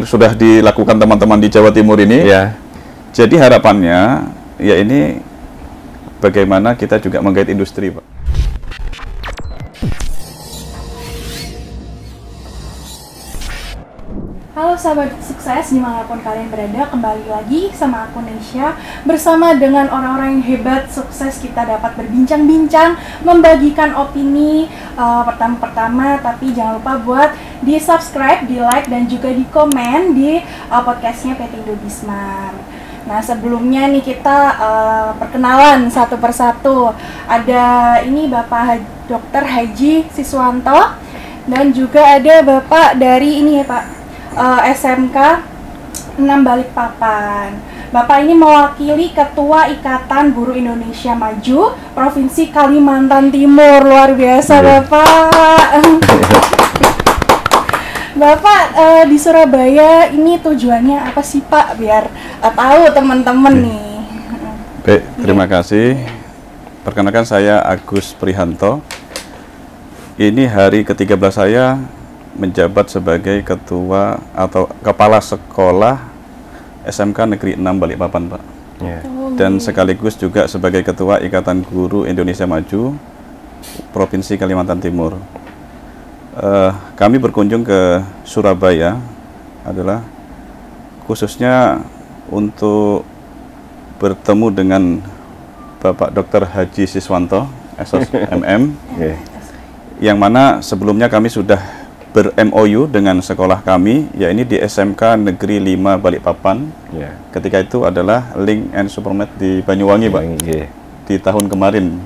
sudah dilakukan teman-teman di Jawa Timur ini. Ya. Jadi harapannya ya ini bagaimana kita juga menggait industri, Pak. Halo sahabat sukses dimanapun kalian berada, kembali lagi sama aku Nesya bersama dengan orang-orang yang hebat sukses. Kita dapat berbincang-bincang, membagikan opini pertama-pertama, tapi jangan lupa buat di subscribe, di like, dan juga di komen di podcastnya PT Indo Bismar. Nah sebelumnya nih kita perkenalan satu persatu. Ada ini Bapak Dr. Haji Siswanto dan juga ada Bapak dari ini ya Pak, SMK 6 Balikpapan. Bapak ini mewakili Ketua Ikatan Guru Indonesia Maju Provinsi Kalimantan Timur. Luar biasa Bapak. Bapak di Surabaya ini tujuannya apa sih Pak? Biar tahu teman-teman nih. Baik, terima kasih. Perkenalkan saya Agus Prihanto. Ini hari ke-13 saya menjabat sebagai ketua atau kepala sekolah SMK Negeri 6 Balikpapan, Pak. Yeah. Dan sekaligus juga sebagai ketua Ikatan Guru Indonesia Maju Provinsi Kalimantan Timur. Kami berkunjung ke Surabaya adalah khususnya untuk bertemu dengan Bapak Dr. Haji Siswanto, SOSMM, yang mana sebelumnya kami sudah ber-MOU dengan sekolah kami, yaitu di SMK Negeri 5 Balikpapan. Ketika itu adalah Link and Supermed di Banyuwangi, Pak, di tahun kemarin.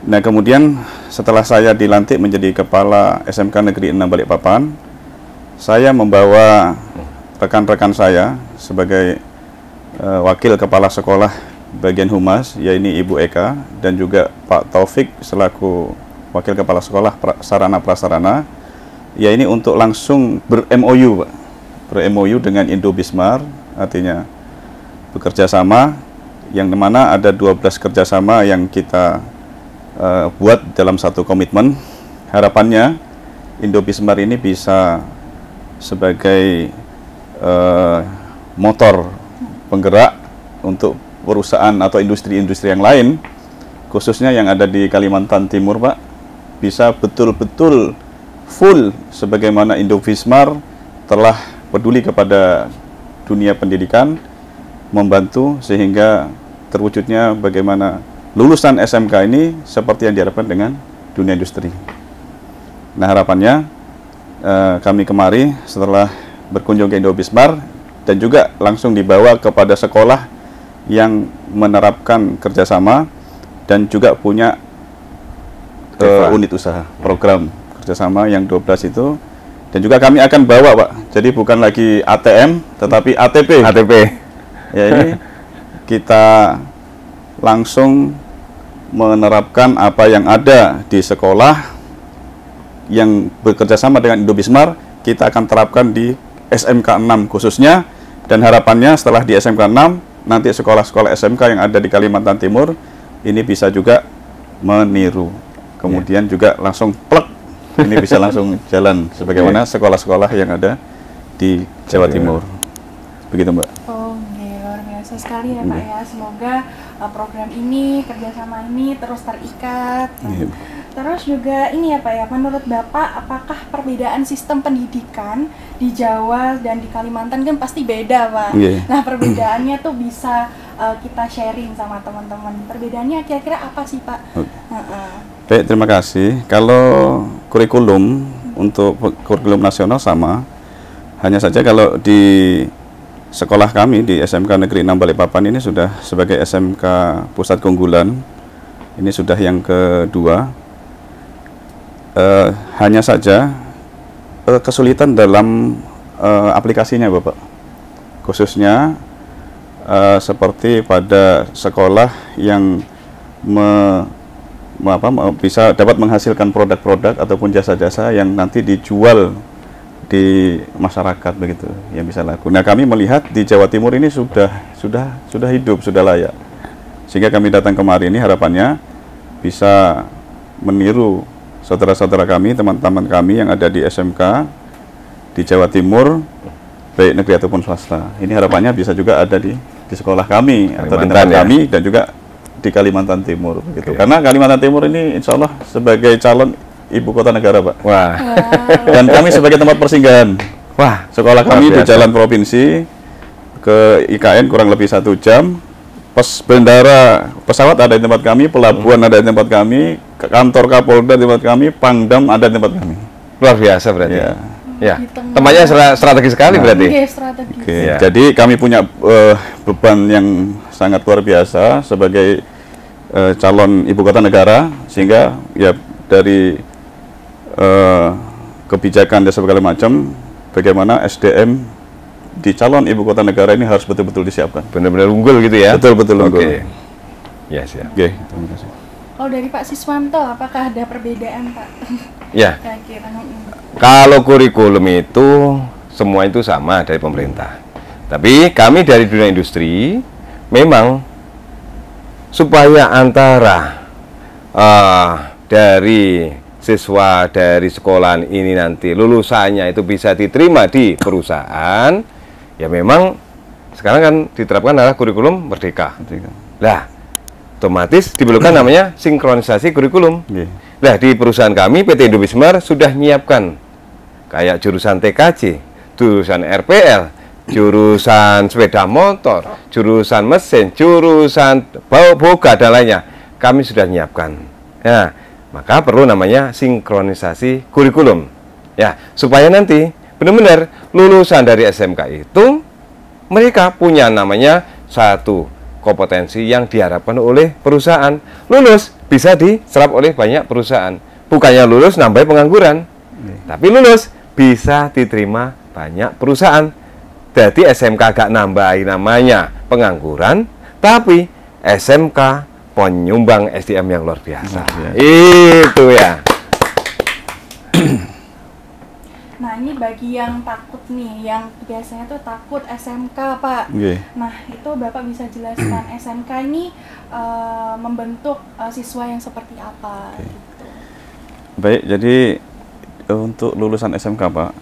Nah, kemudian setelah saya dilantik menjadi kepala SMK Negeri 6 Balikpapan, saya membawa rekan-rekan saya sebagai wakil kepala sekolah bagian humas, yaitu Ibu Eka, dan juga Pak Taufik selaku wakil kepala sekolah sarana prasarana, ya ini untuk langsung ber-MOU, Pak. Ber-MOU dengan Indo Bismar, artinya bekerja sama, yang mana ada 12 kerjasama yang kita buat dalam satu komitmen. Harapannya Indo Bismar ini bisa sebagai motor penggerak untuk perusahaan atau industri-industri yang lain, khususnya yang ada di Kalimantan Timur, Pak, bisa betul-betul full sebagaimana Indo Bismar telah peduli kepada dunia pendidikan, membantu sehingga terwujudnya bagaimana lulusan SMK ini seperti yang diharapkan dengan dunia industri. Nah, harapannya kami kemari setelah berkunjung ke Indo Bismar dan juga langsung dibawa kepada sekolah yang menerapkan kerjasama dan juga punya unit usaha, program kerjasama yang 12 itu, dan juga kami akan bawa, Pak, jadi bukan lagi ATM tetapi ATP. Ya, ini kita langsung menerapkan apa yang ada di sekolah yang bekerjasama dengan Indo Bismar, kita akan terapkan di SMK 6 khususnya, dan harapannya setelah di SMK 6 nanti sekolah-sekolah SMK yang ada di Kalimantan Timur ini bisa juga meniru. Kemudian juga langsung plek, ini bisa langsung jalan sebagaimana sekolah-sekolah yang ada di Jawa Timur. Begitu, Mbak. Oh, luar biasa sekali ya Pak ya. Semoga program ini, kerjasama ini terus terikat. Terus juga ini ya Pak ya, menurut Bapak apakah perbedaan sistem pendidikan di Jawa dan di Kalimantan kan pasti beda, Pak. Nah, perbedaannya tuh bisa kita sharing sama teman-teman. Perbedaannya kira-kira apa sih, Pak? Baik, terima kasih. Kalau kurikulum untuk kurikulum nasional sama, hanya saja kalau di sekolah kami di SMK Negeri 6 Balikpapan ini sudah sebagai SMK Pusat Keunggulan, ini sudah yang kedua. Hanya saja kesulitan dalam aplikasinya, Bapak, khususnya seperti pada sekolah yang bisa dapat menghasilkan produk-produk ataupun jasa-jasa yang nanti dijual di masyarakat, begitu yang bisa laku. Nah, kami melihat di Jawa Timur ini sudah hidup, sudah layak, sehingga kami datang kemari ini harapannya bisa meniru saudara-saudara kami, teman-teman kami yang ada di SMK di Jawa Timur, baik negeri ataupun swasta. Ini harapannya bisa juga ada di sekolah kami atau di tempat kami dan juga di Kalimantan Timur begitu. Karena Kalimantan Timur ini insya Allah sebagai calon ibu kota negara, Pak. Wah. Dan kami sebagai tempat persinggahan. Wah, Sekolah kami di jalan provinsi ke IKN kurang lebih 1 jam. Bandara pesawat ada di tempat kami, pelabuhan ada di tempat kami, kantor Kapolda di tempat kami, Pangdam ada di tempat kami. luar biasa berarti. Ya. Ya, Di tengah. tempatnya strategis sekali berarti. Oke, strategi. Oke, Ya. jadi kami punya beban yang sangat luar biasa sebagai calon ibu kota negara, sehingga ya dari kebijakan dan segala macam, bagaimana SDM di calon ibu kota negara ini harus betul-betul disiapkan. Benar-benar unggul gitu ya. Betul-betul unggul. Oke. Ya, siap. Oke, terima kasih. Kalau dari Pak Siswanto, apakah ada perbedaan, Pak? Ya, Kira-kira. kalau kurikulum itu semua itu sama dari pemerintah. Tapi kami dari dunia industri memang supaya antara dari siswa dari sekolahan ini nanti lulusannya itu bisa diterima di perusahaan, ya memang sekarang kan diterapkan adalah kurikulum merdeka. Lah, otomatis diperlukan namanya sinkronisasi kurikulum. Oke. Nah, di perusahaan kami PT Indobismar sudah menyiapkan kayak jurusan TKJ, jurusan RPL, jurusan sepeda motor, jurusan mesin, jurusan boga dan lainnya. Kami sudah menyiapkan. Nah, maka perlu namanya sinkronisasi kurikulum. Ya, supaya nanti benar-benar lulusan dari SMK itu mereka punya namanya satu kompetensi yang diharapkan oleh perusahaan. Lulus bisa diserap oleh banyak perusahaan. Bukannya lulus nambah pengangguran, tapi lulus bisa diterima banyak perusahaan. Jadi SMK gak nambahi namanya pengangguran, tapi SMK penyumbang SDM yang luar biasa. Itu ya. Nah, ini bagi yang takut nih, yang biasanya tuh takut SMK, Pak. Oke. Nah, itu Bapak bisa jelaskan SMK ini membentuk siswa yang seperti apa? Gitu. Baik, jadi untuk lulusan SMK, Pak,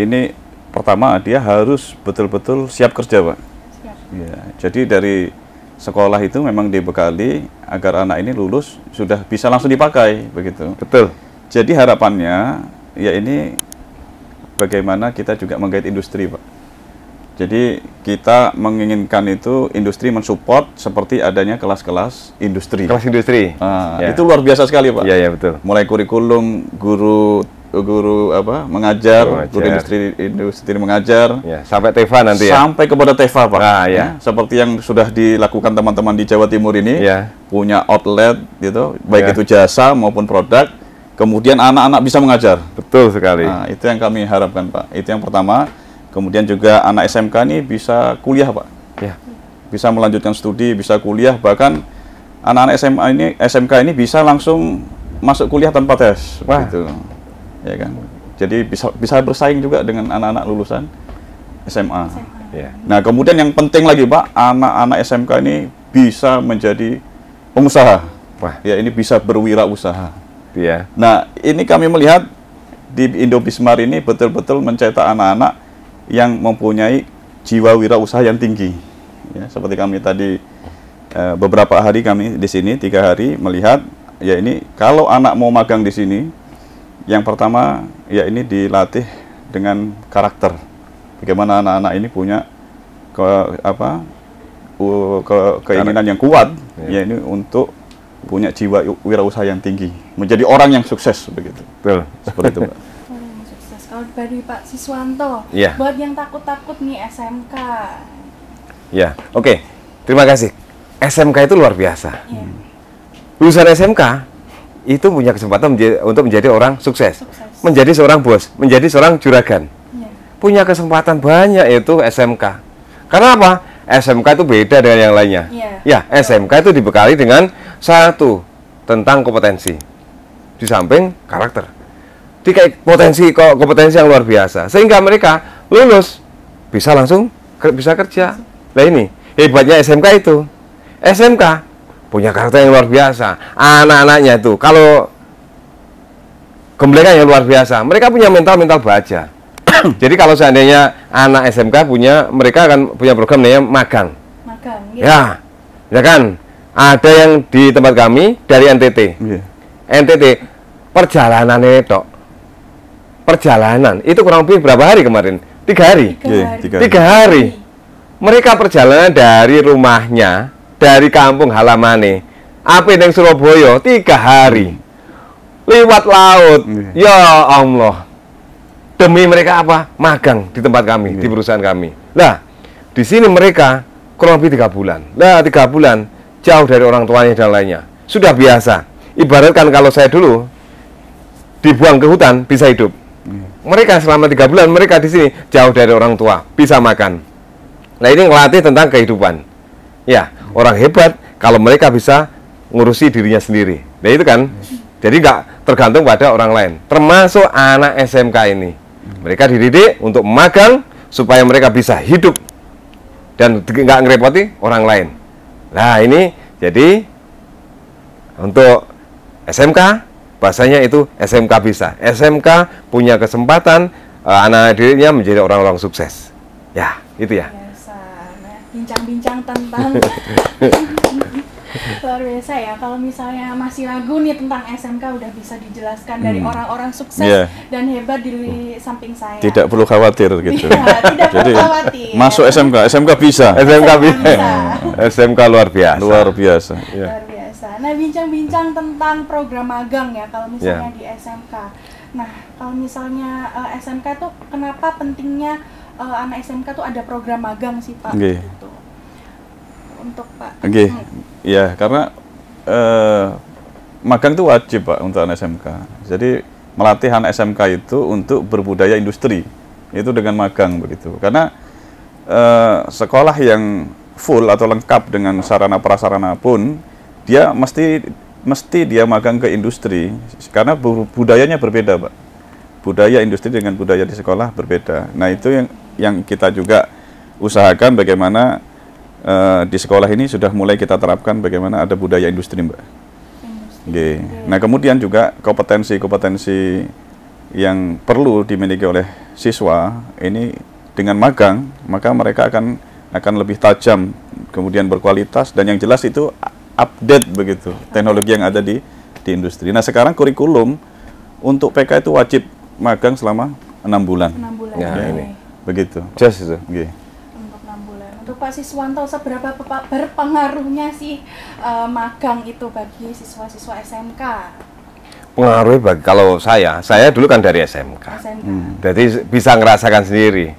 ini pertama dia harus betul-betul siap kerja, Pak. Siap. Ya, jadi dari sekolah itu memang dibekali agar anak ini lulus sudah bisa langsung dipakai, begitu. Betul. Jadi harapannya ya ini bagaimana kita juga menggait industri, Pak. Jadi kita menginginkan itu industri mensupport seperti adanya kelas-kelas industri. Kelas industri. Itu luar biasa sekali, Pak. Iya, ya, betul. Mulai kurikulum, guru mengajar, guru industri mengajar, Ya, sampai TEVA nanti ya. sampai kepada TEVA, Pak. Nah, ya. Seperti yang sudah dilakukan teman-teman di Jawa Timur ini, Ya. punya outlet gitu, baik Ya. itu jasa maupun produk. Kemudian anak-anak bisa mengajar. Betul sekali. Nah, itu yang kami harapkan, Pak. Itu yang pertama. Kemudian juga anak SMK ini bisa kuliah, Pak. Ya. Bisa melanjutkan studi, bisa kuliah, bahkan anak-anak SMK ini bisa langsung masuk kuliah tanpa tes. Wah. Gitu. Ya kan? Jadi bisa bersaing juga dengan anak-anak lulusan SMA. Ya. Nah, kemudian yang penting lagi, Pak, anak-anak SMK ini bisa menjadi pengusaha. Wah. Ya, ini bisa berwirausaha. Ya. Nah, ini kami melihat di Indobismar ini betul-betul mencetak anak-anak yang mempunyai jiwa wirausaha yang tinggi. Ya, seperti kami tadi beberapa hari kami di sini 3 hari melihat, ya ini kalau anak mau magang di sini, yang pertama ya ini dilatih dengan karakter. Bagaimana anak-anak ini punya keinginan yang kuat, ya ini untuk punya jiwa wirausaha yang tinggi, menjadi orang yang sukses begitu. Betul. Seperti itu, Pak. Sukses. Kalau dari Pak Siswanto, Iya. buat yang takut-takut nih SMK. Ya, oke. Terima kasih. SMK itu luar biasa. Iya. Lulusan SMK itu punya kesempatan untuk menjadi orang sukses. Sukses. Menjadi seorang bos, menjadi seorang juragan. Iya. Punya kesempatan banyak itu SMK. Karena apa? SMK itu beda dengan yang lainnya. Iya. Ya, SMK itu dibekali dengan satu, tentang kompetensi. Di samping karakter. Kayak kompetensi yang luar biasa. Sehingga mereka lulus bisa langsung bisa kerja. Nah ini hebatnya SMK itu. SMK punya karakter yang luar biasa. Anak-anaknya itu kalau gemblengan yang luar biasa. Mereka punya mental baja. Jadi kalau seandainya anak SMK mereka akan punya program namanya magang. Magang, gitu. Ya kan? Ada yang di tempat kami dari NTT. NTT perjalanan itu. Perjalanan itu kurang lebih berapa hari kemarin? 3 hari. 3 hari. Mereka perjalanan dari rumahnya, dari kampung halamannya, apa yang Surabaya 3 hari. Lewat laut. Ya Allah. Demi mereka apa? Magang di tempat kami, di perusahaan kami. Lah, di sini mereka kurang lebih 3 bulan. Lah, 3 bulan jauh dari orang tuanya dan lainnya. Sudah biasa. Ibaratkan kalau saya dulu dibuang ke hutan bisa hidup. Mereka selama 3 bulan mereka di sini jauh dari orang tua, bisa makan. Nah, ini ngelatih tentang kehidupan. Ya, orang hebat kalau mereka bisa ngurusi dirinya sendiri. Nah, itu kan. Jadi nggak tergantung pada orang lain. Termasuk anak SMK ini. Mereka dididik untuk magang supaya mereka bisa hidup dan nggak ngerepoti orang lain. Nah, ini jadi untuk SMK bahasanya itu SMK bisa. SMK punya kesempatan anak dirinya menjadi orang-orang sukses. Ya, itu ya. Biasa. Nah, bincang-bincang tentang luar biasa ya. Kalau misalnya masih ragu nih tentang SMK udah bisa dijelaskan dari orang-orang sukses dan hebat di samping saya. Tidak perlu khawatir gitu. Tidak Jadi perlu khawatir. masuk SMK bisa. SMK bisa. SMK luar biasa. Luar biasa. Luar biasa. Nah, bincang-bincang tentang program magang ya kalau misalnya di SMK. Nah, kalau misalnya SMK tuh kenapa pentingnya anak SMK tuh ada program magang sih, Pak? Gitu. Untuk Pak. Ya, karena magang itu wajib, Pak, untuk anak SMK. Jadi melatih anak SMK itu untuk berbudaya industri. Itu dengan magang begitu. Karena sekolah yang full atau lengkap dengan sarana prasarana pun dia mesti dia magang ke industri karena budayanya berbeda, Pak. Budaya industri dengan budaya di sekolah berbeda. Nah, itu yang kita juga usahakan bagaimana di sekolah ini sudah mulai kita terapkan bagaimana ada budaya industri, Mbak. Nah, kemudian juga kompetensi yang perlu dimiliki oleh siswa ini dengan magang, maka mereka akan lebih tajam, kemudian berkualitas dan yang jelas itu update begitu teknologi yang ada di industri. Nah, sekarang kurikulum untuk PK itu wajib magang selama 6 bulan. 6 bulan. Ya, ini. Begitu. Just itu. Untuk 6 bulan. Untuk Pak Siswanto, seberapa berpengaruhnya sih magang itu bagi siswa-siswa SMK? Pengaruhnya bagi kalau saya dulu kan dari SMK. Jadi bisa ngerasakan sendiri.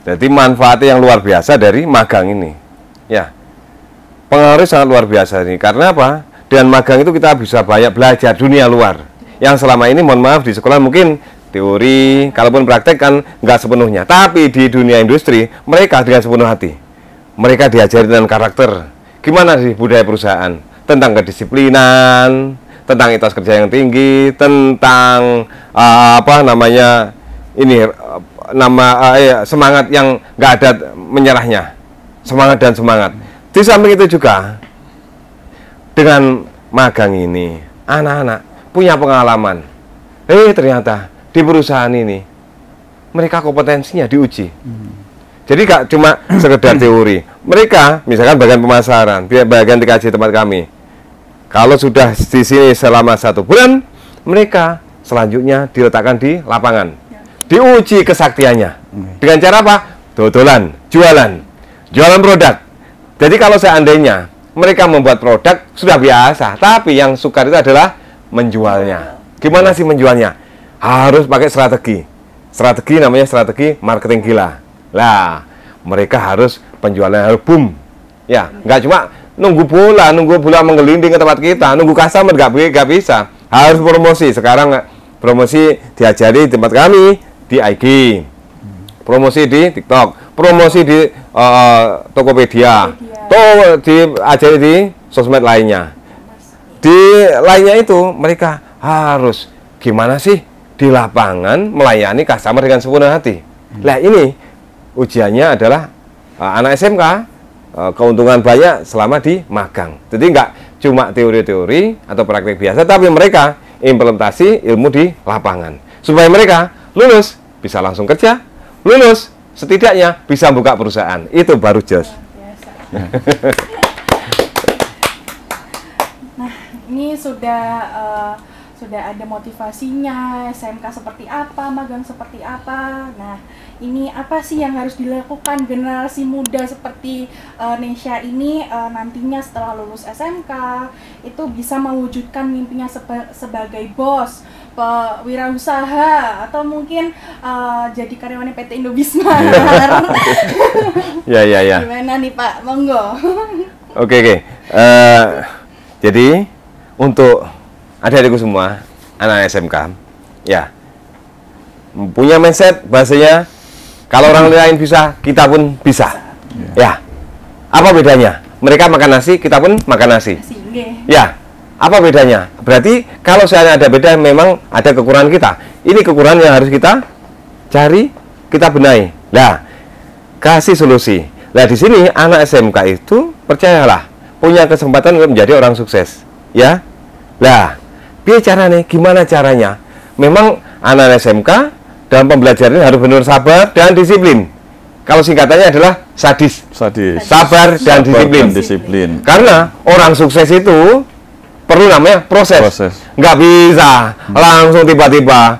Jadi manfaatnya yang luar biasa dari magang ini. Ya. Pengaruhnya sangat luar biasa nih. Karena apa? Dengan magang itu kita bisa banyak belajar dunia luar. Yang selama ini mohon maaf di sekolah mungkin teori, kalaupun praktek kan nggak sepenuhnya. Tapi di dunia industri mereka dengan sepenuh hati. Mereka diajari dengan karakter. Gimana sih budaya perusahaan? Tentang kedisiplinan, tentang etos kerja yang tinggi, tentang semangat yang nggak ada menyerahnya. Semangat dan semangat. Di samping itu juga dengan magang ini anak-anak punya pengalaman. Ternyata di perusahaan ini mereka kompetensinya diuji. Jadi gak cuma sekedar teori. Mereka misalkan bagian pemasaran, bagian TKJ tempat kami. Kalau sudah di sini selama 1 bulan, mereka selanjutnya diletakkan di lapangan. Diuji kesaktiannya. Dengan cara apa? Dodolan, jualan produk. Jadi kalau seandainya mereka membuat produk sudah biasa, tapi yang sukar itu adalah menjualnya. Gimana sih menjualnya? Harus pakai strategi. Strategi namanya strategi marketing gila. Lah, mereka harus penjualannya harus boom. Ya, nggak cuma nunggu bola menggelinding ke tempat kita, nunggu customer nggak bisa. Harus promosi. Sekarang promosi diajari di tempat kami di IG, promosi di TikTok, promosi di Tokopedia, diajari di sosmed lainnya. Di lainnya itu mereka harus gimana sih di lapangan melayani customer dengan sepenuh hati. Nah, ini ujiannya adalah anak SMK keuntungan banyak selama di magang. Jadi nggak cuma teori-teori atau praktek biasa, tapi mereka implementasi ilmu di lapangan supaya mereka lulus bisa langsung kerja, lulus setidaknya bisa buka perusahaan. Itu baru jos. Biasa. Nah, ini sudah ada motivasinya, SMK seperti apa, magang seperti apa. Nah, ini apa sih yang harus dilakukan generasi muda seperti Nesya ini nantinya setelah lulus SMK itu bisa mewujudkan mimpinya sebagai bos, wirausaha, atau mungkin jadi karyawan PT Indobismar. Ya. Gimana nih Pak? Monggo. Oke. Jadi untuk adik-adikku semua, anak SMK, ya, punya mindset bahasanya kalau orang lain bisa, kita pun bisa. Ya, apa bedanya? Mereka makan nasi, kita pun makan nasi. Ya, apa bedanya? Berarti kalau saya ada beda, memang ada kekurangan kita. Ini kekurangan yang harus kita cari, kita benahi. Nah, kasih solusi. Nah, di sini anak SMK itu percayalah punya kesempatan untuk menjadi orang sukses. Ya, lah. Gimana caranya? Memang anak SMK dalam pembelajaran harus benar sabar dan disiplin. Kalau singkatannya adalah sadis. Sabar dan disiplin. Karena orang sukses itu perlu namanya proses. Nggak bisa langsung tiba-tiba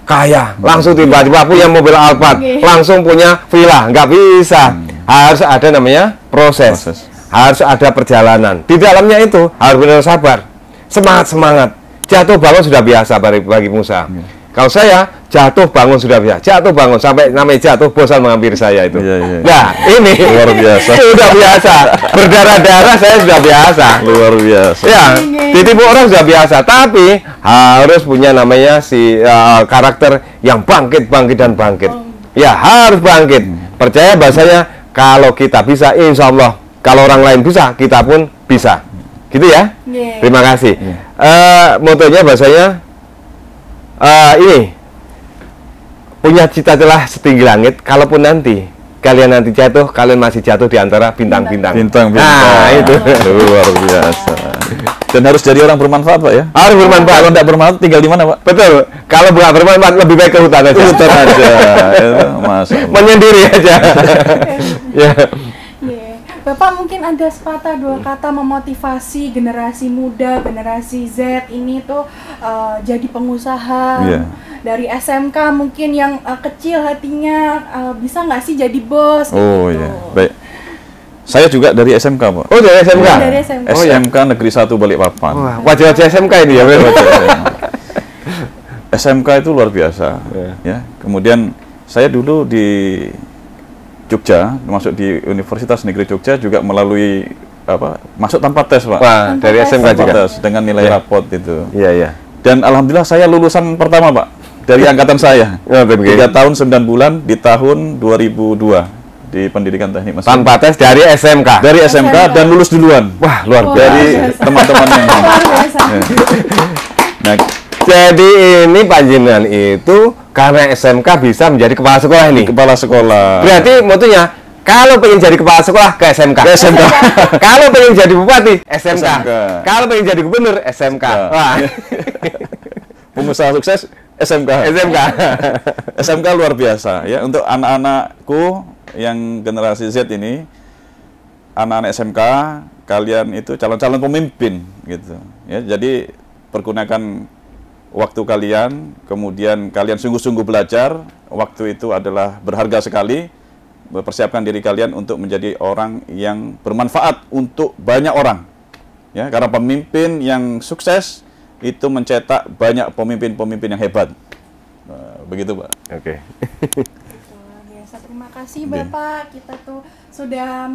kaya, langsung tiba-tiba punya mobil Alphard, langsung punya villa. Nggak bisa. Harus ada namanya proses. Harus ada perjalanan. Di dalamnya itu harus benar sabar. Semangat. Jatuh bangun sudah biasa bagi pengusaha. Kalau saya jatuh bangun sudah biasa. Jatuh bangun sampai namanya jatuh bosan menghampiri saya itu. Nah, ini luar biasa. Sudah biasa. Berdarah-darah saya sudah biasa. Luar biasa. Ya, ditipu orang sudah biasa. Tapi harus punya namanya karakter yang bangkit dan bangkit. Ya, harus bangkit. Percaya bahasanya kalau kita bisa, insya Allah. Kalau orang lain bisa, kita pun bisa. Gitu ya. Terima kasih. Motonya bahasanya ini punya cita-cita setinggi langit. Kalaupun nanti kalian jatuh, kalian masih jatuh di antara bintang-bintang. Nah, itu luar biasa. Dan harus jadi orang bermanfaat, Pak ya. Harus bermanfaat. Kalau tidak bermanfaat tinggal di mana, Pak? Betul. Kalau bukan bermanfaat lebih baik ke hutan aja. Hutan aja. Menyendiri aja. Ya. Bapak mungkin ada sepatah dua kata memotivasi generasi muda, generasi Z ini tuh jadi pengusaha. Dari SMK mungkin yang kecil hatinya bisa nggak sih jadi bos? Oh iya, baik. Saya juga dari SMK, Pak. Oh, dari SMK? Dari SMK. SMK Negeri 1 Balikpapan. Wajah-wajah SMK ini ya? SMK itu luar biasa. Ya. Kemudian saya dulu di Jogja, masuk di Universitas Negeri Jogja juga melalui masuk tanpa tes, Pak. Wah, dari SMK juga tes dengan nilai rapot itu. Iya. Dan alhamdulillah saya lulusan pertama, Pak, dari angkatan saya. 3 tahun 9 bulan di tahun 2002 di Pendidikan Teknik Mesin. Tanpa tes dari SMK. Dari SMK dan lulus duluan. Wah, luar biasa. Dari teman-teman yang Nah, jadi ini panjenengan itu karena SMK bisa menjadi kepala sekolah ini. Kepala sekolah. Berarti motonya kalau pengen jadi kepala sekolah ke SMK. Kalau pengen jadi bupati SMK. Kalau pengen jadi gubernur SMK. Wah. Pengusaha sukses SMK. SMK luar biasa ya untuk anak-anakku yang generasi Z ini. Anak-anak SMK kalian itu calon-calon pemimpin gitu ya. Jadi pergunakan waktu kalian, kemudian kalian sungguh-sungguh belajar. Waktu itu adalah berharga sekali. Persiapkan diri kalian untuk menjadi orang yang bermanfaat untuk banyak orang. Ya, karena pemimpin yang sukses itu mencetak banyak pemimpin-pemimpin yang hebat. Begitu, Pak. Oke. Biasa. Terima kasih Bapak. Kita tuh sudah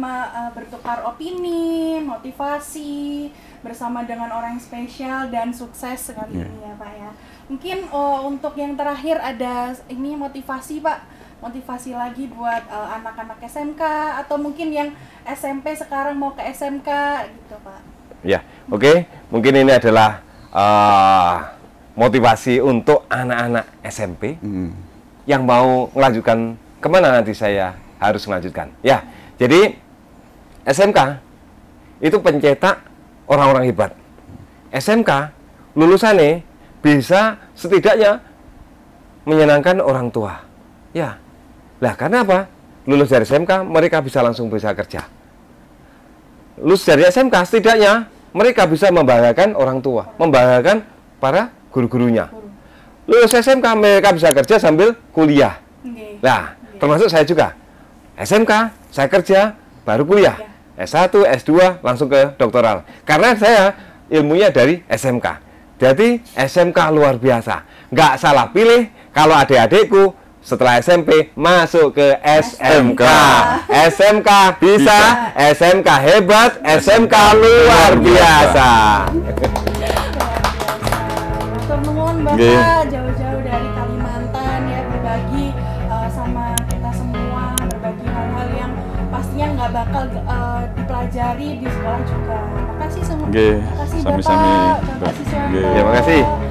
bertukar opini, motivasi bersama dengan orang spesial dan sukses sekali ini ya Pak ya. Mungkin untuk yang terakhir ada ini motivasi Pak, motivasi lagi buat anak-anak SMK atau mungkin yang SMP sekarang mau ke SMK gitu Pak. Ya, oke. Mungkin ini adalah motivasi untuk anak-anak SMP yang mau melanjutkan kemana nanti saya harus melanjutkan. Ya, jadi SMK itu pencetak orang-orang hebat. SMK lulusannya bisa setidaknya menyenangkan orang tua. Ya, lah karena apa? Lulus dari SMK, mereka bisa langsung bisa kerja. Lulus dari SMK, setidaknya mereka bisa membahagiakan orang tua, membahagiakan para guru-gurunya. Lulus SMK, mereka bisa kerja sambil kuliah. Nah, termasuk saya juga. SMK, saya kerja, baru kuliah. S1, S2, langsung ke doktoral. Karena saya ilmunya dari SMK. Jadi, SMK luar biasa. Nggak salah pilih kalau adik-adikku setelah SMP masuk ke SMK. SMK bisa, SMK hebat, SMK luar biasa. Matur nuwun Bapak, jauh-jauh dari Kalimantan ya, berbagi sama kita semua, berbagi hal-hal yang pastinya nggak bakal dipelajari di sekolah juga. Makasih semua. Makasih Sami-sami. Bapak, makasih Suwanto. Terima kasih.